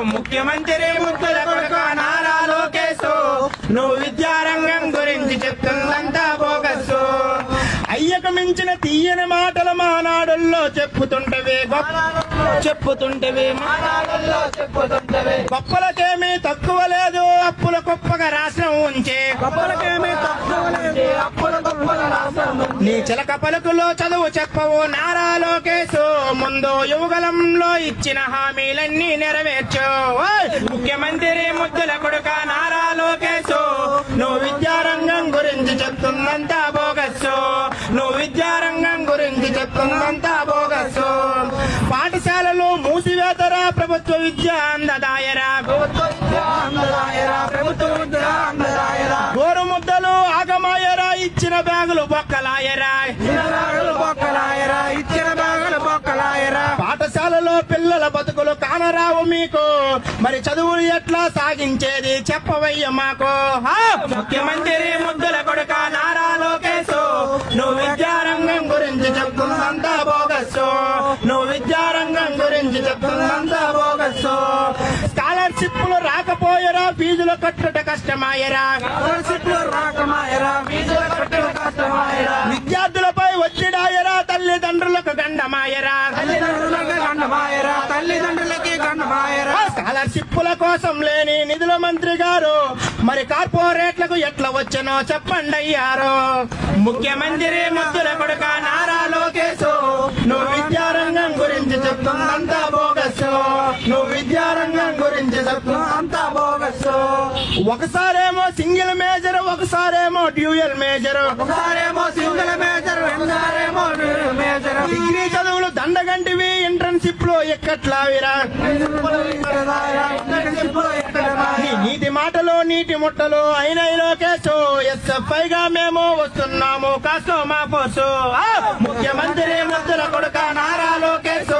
ముఖ్యమంత్రి ముద్దుల కొడుక నారా లోకేశు నువ్వు విద్యారంగం గురించి చెప్తుందంతా బోగస్సు. అయ్యకు మించిన తీయని మాటలు మానాడుల్లో చెప్పుతుంటవే గొప్పలకేమీ తక్కువ లేదు అప్పుల గొప్పగా రాష్ట్రం ఉంచే నీ చిలక పలుకులో చదువు చెప్పవు నారా లోకేశు ముందు యువగలంలో ఇచ్చిన హామీలన్నీ నెరవేర్చు. ముఖ్యమంత్రి ముద్దుల కొడుక నారా లోకేశు నువ్వు విద్యారంగం గురించి చెప్తుందంతా బోగస్సు. నువ్వు విద్యారంగం గురించి చెప్తుందంతా బోగస్సు. పాఠశాలలు మూసివేతరా ప్రభుత్వ విద్య అందదాయరా గోరు ముద్దలు ఆగమాయరా ఇచ్చిన బ్యాగులు బొక్కలాయరా పాఠశాలలో పిల్లల బతుకులు కానరావు మీకు మరి చదువులు ఎట్లా సాగించేది చెప్పవయ్య మాకు. ముఖ్యమంత్రి ముద్దుల కొడుక నారా లోకేశు నువ్వు విద్యారంగం గురించి చెప్తుందంతా బోగస్సు. నువ్వు విద్యారంగం గురించి చెప్తుందంతా బోగస్సు. స్కాలర్షిప్లు రాకపోయరా ఫీజులు కట్టుట కష్టమాయరా విద్యార్థులపై ఒత్తిడాయరా తల్లిదండ్రులకు గండమాయరా స్కాలర్షిప్ల కోసం లేని నిధుల మంత్రి గారు మరి కార్పొరేట్లకు ఎట్లా వచ్చనో చెప్పండి అయ్యారు. ముఖ్యమంత్రి ముద్దుల కొడుక నారా లోకేశు నువ్వు విద్యారంగం గురించి చెప్తుందంతా బోగస్సు. నువ్వు విద్యారంగం గురించి చెప్తుందంతా బోగస్సు. ఒకసారేమో సింగిల్ మేజర్ ఒకసారేమో డ్యూయల్ మేజర్ డిగ్రీ చదువులు దండగంటివి ఇంటర్న్షిప్ లో ఎక్కట్లావిరా నీటి మాటలు నీటి ముట్టలు అయిన లోకేశు ఎస్ఎఫ్ఐ గా మేము వస్తున్నాము కాస్తో మా కోసు. ముఖ్యమంత్రి ముద్దుల కొడుక నారా లోకేశు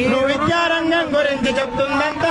నువ్వు విద్యారంగం గురించి చెప్తుందంతా